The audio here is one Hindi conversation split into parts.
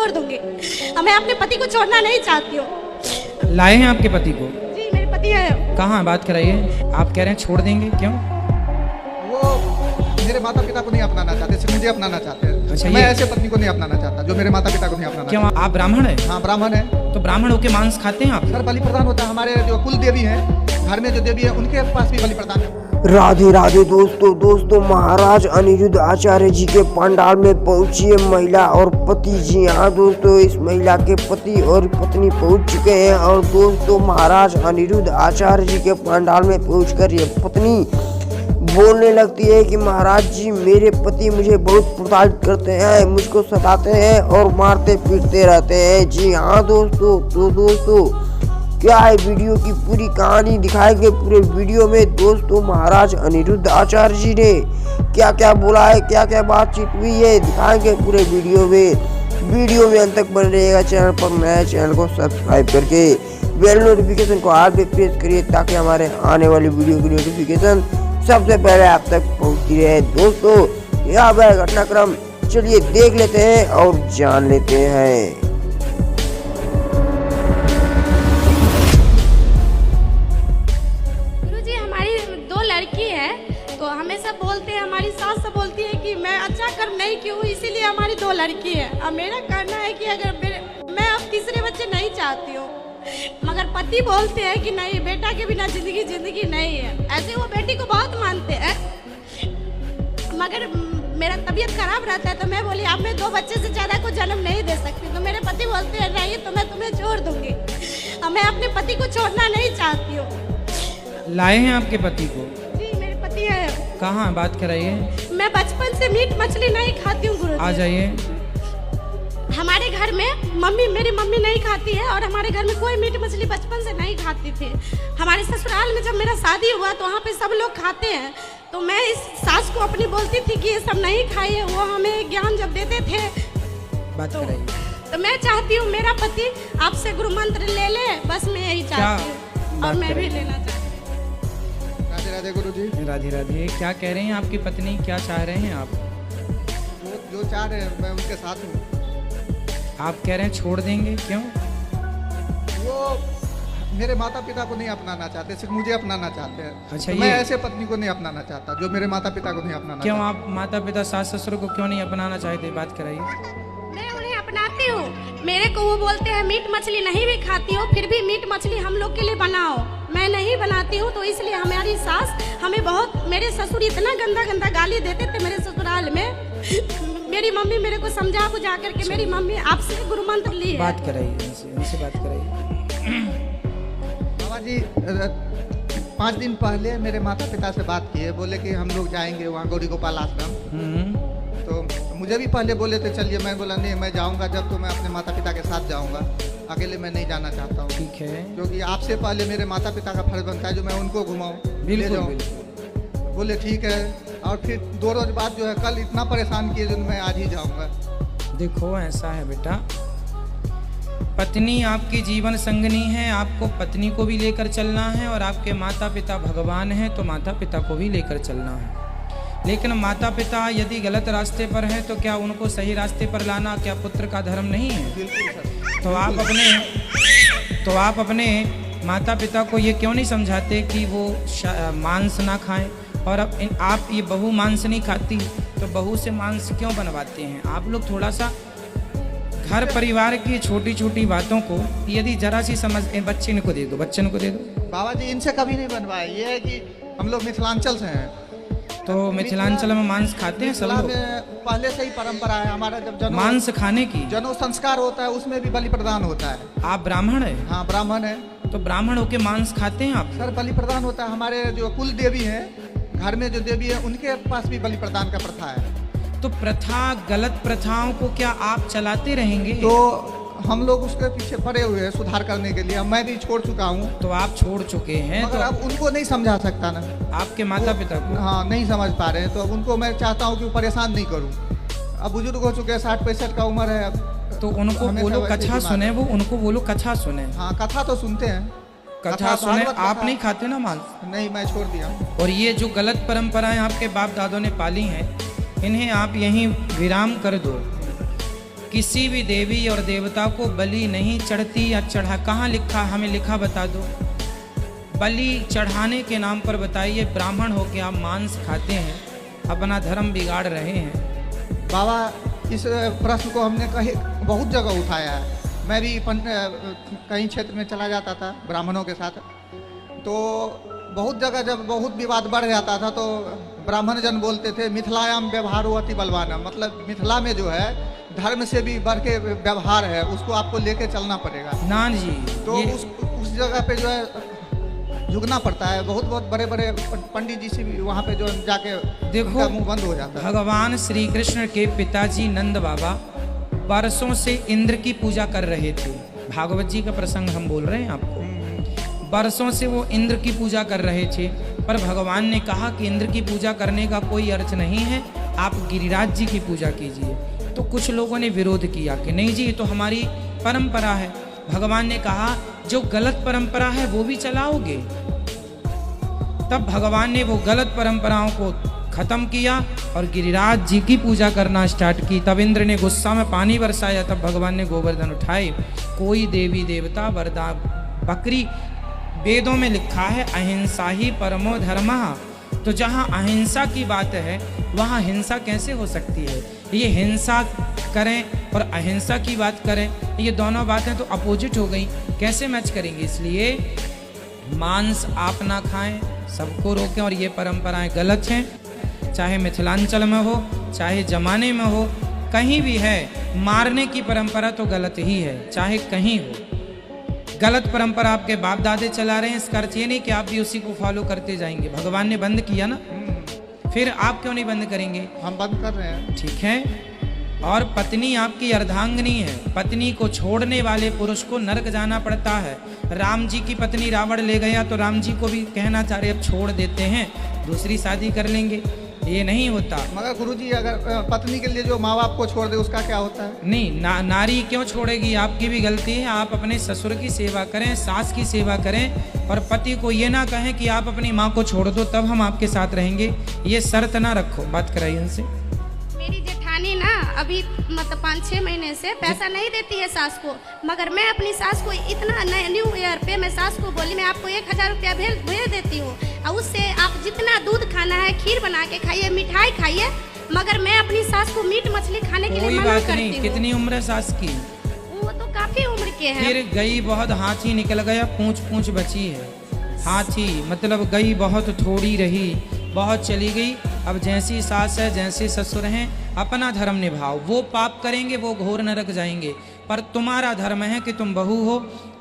छोड़ दूंगी। मैं अपने पति को छोड़ना नहीं चाहती हूँ। लाए हैं आपके पति को? जी मेरे पति है। कहाँ बात कराइए। आप कह रहे हैं छोड़ देंगे, क्यों? वो मेरे माता पिता को नहीं अपनाना चाहते, सिर्फ मुझे अपनाना चाहते हैं। अच्छा, मैं ये- ऐसे पत्नी को नहीं अपनाना चाहता जो मेरे माता पिता को नहीं अपनाना क्यों? चाहता। आप ब्राह्मण है? हाँ ब्राह्मण है। तो ब्राह्मण होके मांस खाते हैं आप? सर बलि प्रदान होता है, हमारे जो कुल देवी हैं, घर में जो देवी है उनके पास भी बलि प्रदान है। राधे राधे दोस्तों महाराज अनिरुद्ध आचार्य जी के पंडाल में पहुंची है महिला और पति। जी हाँ दोस्तों, इस महिला के पति और पत्नी पहुंच चुके हैं और दोस्तों महाराज अनिरुद्ध आचार्य जी के पंडाल में पहुंचकर ये पत्नी बोलने लगती है कि महाराज जी मेरे पति मुझे बहुत प्रताड़ित करते हैं, मुझको सताते हैं और मारते पीटते रहते हैं। जी हाँ दोस्तों, तो दोस्तों क्या है वीडियो की पूरी कहानी दिखाएंगे पूरे वीडियो में। दोस्तों महाराज अनिरुद्ध आचार्य जी ने क्या क्या बोला है, क्या क्या बातचीत हुई है, दिखाएंगे पूरे वीडियो में अंत तक बने रहेगा। चैनल पर नया चैनल को सब्सक्राइब करके बेल नोटिफिकेशन को ऑल पे प्रेस करिए ताकि हमारे आने वाली वीडियो की नोटिफिकेशन सबसे पहले आप तक पहुंचती रहे। दोस्तों यह है घटनाक्रम, चलिए देख लेते हैं और जान लेते हैं। तो हमेशा बोलते हैं, हमारी सास सब बोलती है कि मैं अच्छा कर्म नहीं की हूँ, इसीलिए हमारी 2 लड़की है। अब मेरा कहना है कि अगर मैं अब तीसरे बच्चे नहीं चाहती हूँ, मगर पति बोलते हैं कि नहीं बेटा के बिना जिंदगी नहीं है। ऐसे वो बेटी को बहुत मानते हैं, मगर मेरा तबीयत खराब रहता है तो मैं बोली अब मैं 2 बच्चे से ज़्यादा को जन्म नहीं दे सकती। तो मेरे पति बोलते हैं नहीं तो मैं तुम्हें छोड़ दूंगी। अब मैं अपने पति को छोड़ना नहीं चाहती हूँ। लाए हैं आपके पति को? है। कहाँ बात कराइए। मैं बचपन से मीट मछली नहीं खाती हूँ गुरुजी। आ जाइए। हमारे घर में मेरी मम्मी नहीं खाती है और हमारे घर में कोई मीट मछली बचपन से नहीं खाती थी। हमारे ससुराल में जब मेरा शादी हुआ तो वहाँ पे सब लोग खाते हैं, तो मैं इस सास को अपनी बोलती थी कि ये सब नहीं खाइए। वो हमें ज्ञान जब देते थे बात कराइए। तो मैं चाहती हूँ मेरा पति आपसे गुरु मंत्र ले ले, बस मैं यही चाहती हूँ और मैं भी लेना चाहती हूँ। राधे राधे गुरु जी। राधे राधे। क्या कह रहे हैं आपकी पत्नी, क्या चाह रहे हैं आप? जो चाह रहे हैं मैं उनके साथ हूँ। आप कह रहे हैं छोड़ देंगे, क्यों? वो मेरे माता पिता को नहीं अपनाना चाहते, सिर्फ मुझे अपनाना चाहते हैं। अच्छा, तो मैं ये- ऐसे पत्नी को नहीं अपनाना चाहता जो मेरे माता पिता को नहीं अपनाना क्यों? चाहता। आप माता पिता सास ससुर को क्यों नहीं अपनाना चाहते? बात कराइए। मैं उन्हें अपनाती हूँ, मेरे को वो बोलते हैं मीट मछली नहीं भी खाती हो, फिर भी मीट मछली हम लोग के लिए बनाओ। मैं नहीं बनाती हूँ, तो इसलिए हमारी सास हमें बहुत, मेरे ससुर इतना गंदा गाली देते थे मेरे ससुराल में। मेरी मम्मी मेरे को समझा बुझा करके, मेरी मम्मी आपसे गुरु मंत्र ली है। बात कराइए इनसे बात कराइए। बाबा जी 5 दिन पहले मेरे माता पिता से बात की है, बोले कि हम लोग जाएंगे वहाँ गौरी गोपाल आश्रम। तो मुझे भी पहले बोले थे चलिए, मैं बोला नहीं मैं जाऊंगा जब तो मैं अपने माता पिता के साथ जाऊंगा, अकेले मैं नहीं जाना चाहता हूँ। ठीक है। क्योंकि आपसे पहले मेरे माता पिता का फर्ज बनता है जो मैं उनको घुमाऊँ, ले बिल्कुल जाऊँ। बिल्कुल। बोले ठीक है, और फिर 2 रोज बाद जो है कल इतना परेशान किए जो मैं आज ही जाऊँगा। देखो ऐसा है बेटा, पत्नी आपकी जीवन संगनी है, आपको पत्नी को भी लेकर चलना है और आपके माता पिता भगवान हैं तो माता पिता को भी लेकर चलना है। लेकिन माता पिता यदि गलत रास्ते पर हैं तो क्या उनको सही रास्ते पर लाना क्या पुत्र का धर्म नहीं है? बिल्कुल सर। तो आप अपने माता पिता को ये क्यों नहीं समझाते कि वो मांस ना खाएं? और अब आप ये बहू मांस नहीं खाती तो बहू से मांस क्यों बनवाते हैं? आप लोग थोड़ा सा घर परिवार की छोटी छोटी बातों को यदि जरा सी समझ, बच्चन को दे दो। बाबा जी इनसे कभी नहीं बनवाए, ये है कि हम लोग मिथिलांचल से हैं, तो मिथिलांचल में मांस खाते हैं सब मिथिला लोग। में पहले से ही परंपरा है हमारा, जब मांस खाने की जनेऊ संस्कार होता है उसमें भी बलि प्रदान होता है। आप ब्राह्मण है? हाँ ब्राह्मण है। तो ब्राह्मण होके मांस खाते हैं आप? सर बलि प्रदान होता है, हमारे जो कुल देवी है, घर में जो देवी है उनके पास भी बलि प्रदान का प्रथा है। तो प्रथा, गलत प्रथाओं को क्या आप चलाते रहेंगे? तो हम लोग उसके पीछे पड़े हुए हैं सुधार करने के लिए, मैं भी छोड़ चुका हूँ। तो आप छोड़ चुके हैं मगर तो अब उनको नहीं समझा सकता ना, आपके माता पिता को। हाँ नहीं समझ पा रहे हैं, तो अब उनको मैं चाहता हूँ कि परेशान नहीं करूँ। अब बुजुर्ग हो चुके हैं, 60-65 का उम्र है अब। तो उनको हमेशा बोलो वैसे कथा बीमार सुने, है। वो उनको बोलो कथा सुने। हाँ कथा तो सुनते हैं, कथा सुने। भागवत आप कथा। नहीं खाते ना मांस? नहीं मैं छोड़ दिया। और ये जो गलत परंपराएं आपके बाप दादों ने पाली हैं, इन्हें आप यहीं विराम कर दो। किसी भी देवी और देवता को बलि नहीं चढ़ती या चढ़ा, कहाँ लिखा, हमें लिखा बता दो। बलि चढ़ाने के नाम पर बताइए, ब्राह्मण होके आप मांस खाते हैं, अपना धर्म बिगाड़ रहे हैं। बाबा इस प्रश्न को हमने कहीं बहुत जगह उठाया है। मैं भी कहीं क्षेत्र में चला जाता था ब्राह्मणों के साथ, तो बहुत जगह जब बहुत विवाद बढ़ जाता था तो ब्राह्मण जन बोलते थे मिथिलायाम व्यवहारो अति बलवाना, मतलब मिथिला में जो है धर्म से भी बढ़ के व्यवहार है, उसको आपको लेके चलना पड़ेगा। ना जी, तो उस जगह पे जो है झुकना पड़ता है। बहुत बहुत बड़े बड़े पंडित जी से भी वहाँ पे जो जाके देखो मुंह बंद हो जाता है। भगवान श्री कृष्ण के पिताजी नंद बाबा बरसों से इंद्र की पूजा कर रहे थे। भागवत जी का प्रसंग हम बोल रहे हैं आपको। बरसों से वो इंद्र की पूजा कर रहे थे, पर भगवान ने कहा कि इंद्र की पूजा करने का कोई अर्थ नहीं है, आप गिरिराज जी की पूजा कीजिए। तो कुछ लोगों ने विरोध किया कि नहीं जी, ये तो हमारी परंपरा है। भगवान ने कहा जो गलत परंपरा है वो भी चलाओगे। तब भगवान ने वो गलत परंपराओं को खत्म किया और गिरिराज जी की पूजा करना स्टार्ट की। तब इंद्र ने गुस्सा में पानी बरसाया, तब भगवान ने गोवर्धन उठाए। कोई देवी देवता वरदा बकरी, वेदों में लिखा है अहिंसा ही परमो धर्मः। तो जहाँ अहिंसा की बात है वहाँ हिंसा कैसे हो सकती है? ये हिंसा करें और अहिंसा की बात करें, ये दोनों बातें तो अपोजिट हो गई, कैसे मैच करेंगे? इसलिए मांस आप ना खाएं, सबको रोकें, और ये परंपराएं गलत हैं। चाहे मिथिलांचल में हो, चाहे जमाने में हो, कहीं भी है, मारने की परंपरा तो गलत ही है, चाहे कहीं हो। गलत परंपरा आपके बाप दादे चला रहे हैं, इसका अर्थ ये नहीं कि आप भी उसी को फॉलो करते जाएंगे। भगवान ने बंद किया ना, फिर आप क्यों नहीं बंद करेंगे? हम बंद कर रहे हैं। ठीक है। और पत्नी आपकी अर्धांगिनी है, पत्नी को छोड़ने वाले पुरुष को नरक जाना पड़ता है। राम जी की पत्नी रावण ले गया तो राम जी को भी कहना चाह रहे अब छोड़ देते हैं, दूसरी शादी कर लेंगे, ये नहीं होता। मगर गुरुजी अगर पत्नी के लिए जो माँ बाप को छोड़ दे उसका क्या होता है? नहीं, नारी क्यों छोड़ेगी? आपकी भी गलती है। आप अपने ससुर की सेवा करें, सास की सेवा करें, और पति को ये ना कहें कि आप अपनी माँ को छोड़ दो तब हम आपके साथ रहेंगे, ये शर्त ना रखो। बात कराइए उनसे। मेरी जेठानी ना अभी मतलब 5-6 महीने से पैसा नहीं देती है सास को, मगर मैं अपनी सास को इतना न्यू ईयर पे मैं सास को बोली मैं आपको 1000 रुपया भेज देती हूँ, और उससे आप जितना दूध खाना है खीर बना के खाइए, मिठाई खाइए, मगर मैं अपनी सास को मीट मछली खाने के लिए कोई मना बात करती नहीं। हूँ। कितनी उम्र है सास की? वो तो काफी उम्र के हैं। फिर गई बहुत, हाथी निकल गया, पूंछ पूंछ बची है। हाथी मतलब गई बहुत, थोड़ी रही, बहुत चली गई। अब जैसी सास है, जैसे ससुर हैं, अपना धर्म निभाओ। वो पाप करेंगे, वो घोर नरक जाएंगे, पर तुम्हारा धर्म है कि तुम बहू हो।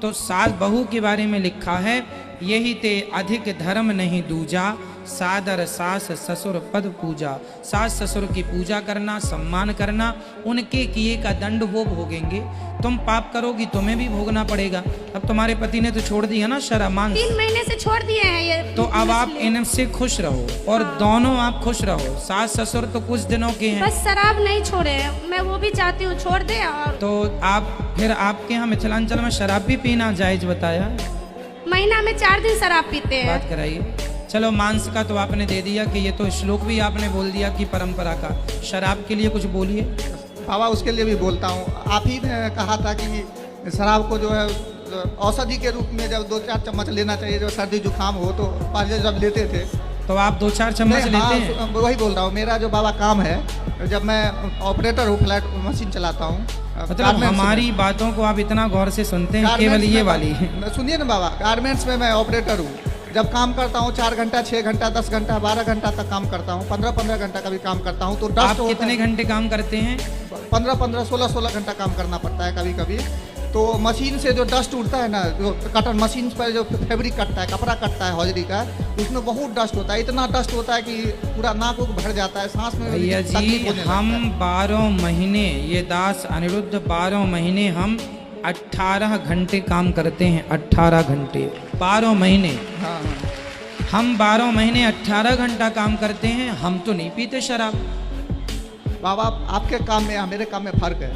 तो सास बहू के बारे में लिखा है, यही ते अधिक धर्म नहीं दूजा, सादर सास ससुर पद पूजा। सास ससुर की पूजा करना, सम्मान करना, उनके किए का दंड वो भोगेंगे। तुम पाप करोगी तुम्हें भी भोगना पड़ेगा। अब तुम्हारे पति ने तो छोड़ दिया ना शराब मांस, 3 महीने से छोड़ दिए हैं ये। तो अब आप इनसे खुश रहो, और दोनों आप खुश रहो। सास ससुर तो कुछ दिनों के हैं, बस शराब नहीं छोड़े, मैं वो भी चाहती हूँ छोड़ दे। और तो आप फिर आपके यहाँ मिथिलांचल में शराब भी पीना जायज बताया? महीना में 4 दिन शराब पीते हैं। बात कराइए। चलो मांस का तो आपने दे दिया कि ये तो श्लोक भी आपने बोल दिया कि परंपरा का। शराब के लिए कुछ बोलिए। बाबा उसके लिए भी बोलता हूँ। आप ही ने कहा था कि शराब को जो है औषधि के रूप में जब 2-4 चम्मच लेना चाहिए, जब सर्दी जुकाम हो तो पहले जब लेते थे। तो आप 2-4 चम्मच लेते हैं? वही बोल रहा हूँ। मेरा जो बाबा काम है, जब मैं ऑपरेटर हूँ, फ्लैट मशीन चलाता हूँ। मतलब हमारी बातों को आप इतना गौर से सुनते हैं, केवल ये वाली। सुनिए ना बाबा, गारमेंट्स में मैं ऑपरेटर हूँ। जब काम करता हूँ 4 घंटा, 6 घंटा, 10 घंटा, 12 घंटा तक काम करता हूँ, 15-15 घंटा का भी काम करता हूँ। तो आप कितने घंटे काम करते हैं? 15-15, 16-16 घंटा काम करना पड़ता है कभी कभी। तो मशीन से जो डस्ट उड़ता है ना, जो कटन मशीन पर जो फैब्रिक कटता है, कपड़ा कटता है हौजरी का, उसमें बहुत डस्ट होता है। इतना डस्ट होता है कि पूरा नाक भर जाता है, सांस में भैया जी हम 12 महीने, ये दास अनिरुद्ध 12 महीने हम 18 घंटे काम करते हैं। 18 घंटे 12 महीने। हाँ। हम 12 महीने 18 घंटा काम करते हैं। हम तो नहीं पीते शराब। बाबा आपके काम में मेरे काम में फर्क है।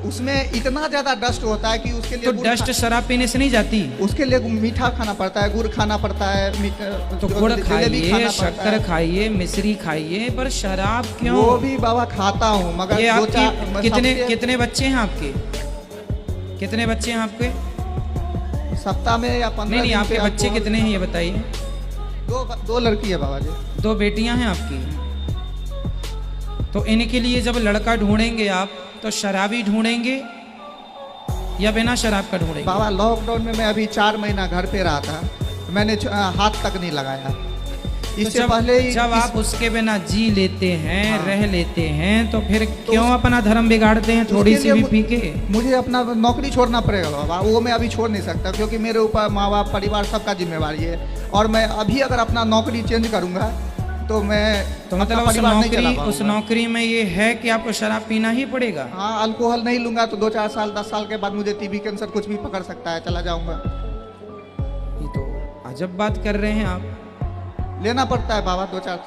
उसमें इतना ज्यादा डस्ट होता है कि उसके लिए तो डस्ट शराब पीने से नहीं जाती? उसके लिए मीठा खाना पड़ता है, गुड़ खाना पड़ता है, तो गुड़ खाइए, शक्कर खाइए, मिश्री खाइए, पर शराब क्यों? वो भी बाबा खाता हूँ, मगर ये आपकी कितने बच्चे हैं आपके? कितने बच्चे हैं आपके? सप्ताह में या 15 नहीं, आपके बच्चे कितने हैं ये बताइए? दो लड़की है बाबा जी। 2 बेटियां हैं आपकी। तो इनके लिए जब लड़का ढूंढेंगे आप तो शराबी ढूंढेंगे या बिना शराब का ढूंढेंगे? बाबा लॉकडाउन में मैं अभी 4 महीना घर पे रहा था, मैंने हाथ तक नहीं लगाया। इससे तो पहले जब आप उसके बिना जी लेते हैं, रह लेते हैं, तो फिर क्यों अपना धर्म बिगाड़ते हैं थोड़ी सी भी पी के? मुझे अपना नौकरी छोड़ना पड़ेगा बाबा, वो मैं अभी छोड़ नहीं सकता, क्योंकि मेरे ऊपर माँ बाप, परिवार सबका जिम्मेवारी है। और मैं अभी अगर अपना नौकरी चेंज करूंगा तो मतलब उस नौकरी में ये है कि आपको शराब पीना ही पड़ेगा? हाँ, अल्कोहल नहीं लूंगा तो 2-4 साल 10 साल के बाद मुझे टीबी कैंसर कुछ भी पकड़ सकता है, चला जाऊंगा। ये तो अजब बात कर रहे हैं आप। लेना पड़ता है बाबा 2-4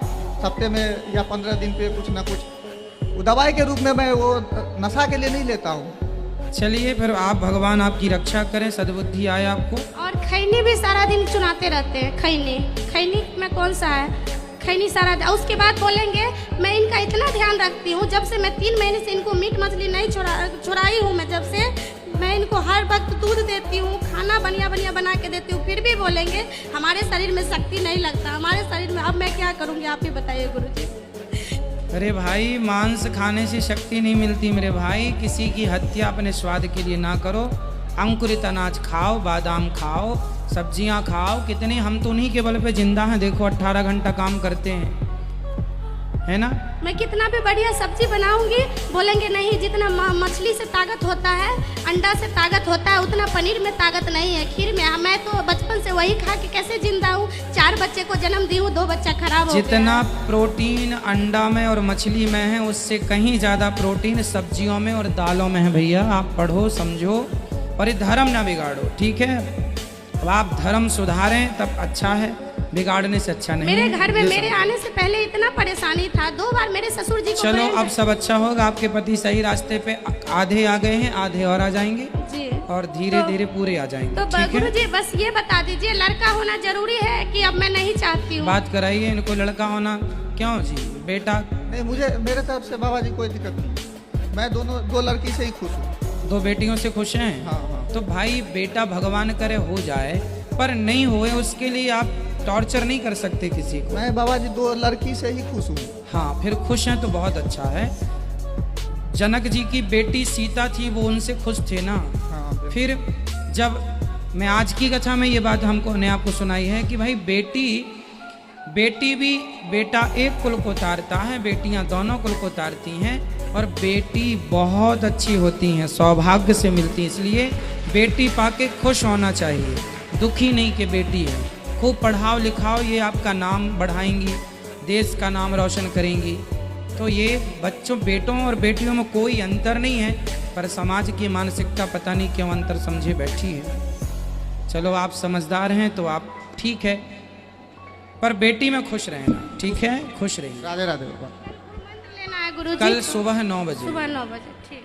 हफ्ते में या 15 दिन पे कुछ ना कुछ दवाई के रूप में। मैं वो नशा के लिए नहीं लेता हूँ। चलिए फिर आप, भगवान आपकी रक्षा करें, सद्बुद्धि आए आपको। और खैनी भी सारा दिन चुनाते रहते हैं। खैनी में कौन सा है? खैनी सारा। उसके बाद बोलेंगे मैं इनका इतना ध्यान रखती हूँ, जब से मैं 3 महीने से इनको मीट मछली नहीं छुड़ाई हूँ, मैं जब से मैं इनको हर वक्त दूध देती हूँ, खाना बढ़िया बना के देती हूँ, फिर भी बोलेंगे हमारे शरीर में शक्ति नहीं लगता, हमारे शरीर में। अब मैं क्या करूँगी, आप ही बताइए गुरुजी। अरे भाई, मांस खाने से शक्ति नहीं मिलती मेरे भाई। किसी की हत्या अपने स्वाद के लिए ना करो। अंकुरित अनाज खाओ, बादाम खाओ, सब्जियां खाओ। कितने हम तो उन्हीं के बल पे जिंदा हैं। देखो 18 घंटा काम करते हैं, है ना? मैं कितना भी बढ़िया सब्जी बनाऊंगी, बोलेंगे नहीं, जितना मछली से ताकत होता है, अंडा से ताकत होता है, उतना पनीर में ताकत नहीं है, खीर में। मैं तो बचपन से वही खा के कैसे जिंदा हूँ? 4 बच्चे को जन्म दी हूँ, 2 बच्चा खराब हो गया। जितना प्रोटीन अंडा में और मछली में है, उससे कहीं ज्यादा प्रोटीन सब्जियों में और दालों में है भैया। आप पढ़ो, समझो, और ये धर्म ना बिगाड़ो, ठीक है? अब आप धर्म सुधारें तब अच्छा है, बिगाड़ने से अच्छा नहीं। मेरे घर में मेरे आने से पहले इतना परेशानी था, 2 बार मेरे ससुर जी को। चलो अब सब अच्छा होगा। आपके पति सही रास्ते पे आधे आ गए हैं, आधे और आ जाएंगे जी, और धीरे धीरे पूरे आ जाएंगे। तो गुरुजी बस ये बता दीजिए, लड़का होना जरूरी है कि अब मैं नहीं चाहती हूँ? बात कराइए इनको, लड़का होना क्यों जी? बेटा नहीं, मुझे मेरे तरफ से बाबा जी कोई दिक्कत नहीं। मैं 2 लड़की से ही खुश हूँ। 2 बेटियों से खुश हैं? हाँ। तो भाई बेटा भगवान करे हो जाए, पर नहीं होए उसके लिए आप टॉर्चर नहीं कर सकते किसी को। मैं बाबा जी 2 लड़की से ही खुश हूँ। हाँ, फिर खुश हैं तो बहुत अच्छा है। जनक जी की बेटी सीता थी, वो उनसे खुश थे ना। हाँ, फिर जब मैं आज की कथा में ये बात ने आपको सुनाई है कि भाई बेटी भी, बेटा एक कुल को तारता है, बेटियां दोनों कुल को तारती हैं, और बेटी बहुत अच्छी होती हैं, सौभाग्य से मिलती है। इसलिए बेटी पाके खुश होना चाहिए, दुखी नहीं कि बेटी है। खूब पढ़ाओ लिखाओ, ये आपका नाम बढ़ाएंगी, देश का नाम रोशन करेंगी। तो ये बच्चों, बेटों और बेटियों में कोई अंतर नहीं है, पर समाज की मानसिकता पता नहीं क्यों अंतर समझे बैठी है। चलो आप समझदार हैं तो आप ठीक है, पर बेटी में खुश रहना, ठीक है? खुश रहिए। राधे राधे बाबा। लेना है गुरुजी, कल सुबह 9 बजे। सुबह 9 बजे, ठीक।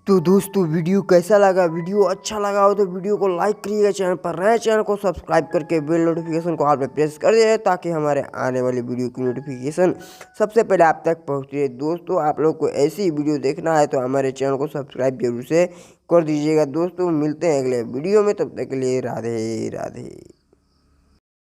तो दोस्तों वीडियो कैसा लगा? वीडियो अच्छा लगा हो तो वीडियो को लाइक करिएगा, चैनल पर नए चैनल को सब्सक्राइब करके बेल नोटिफिकेशन को ऑल पे प्रेस कर दीजिए, ताकि हमारे आने वाली वीडियो की नोटिफिकेशन सबसे पहले आप तक पहुंचे। दोस्तों आप लोग को ऐसी वीडियो देखना है तो हमारे चैनल को सब्सक्राइब जरूर से कर दीजिएगा। दोस्तों मिलते हैं अगले वीडियो में, तब तक के लिए राधे राधे।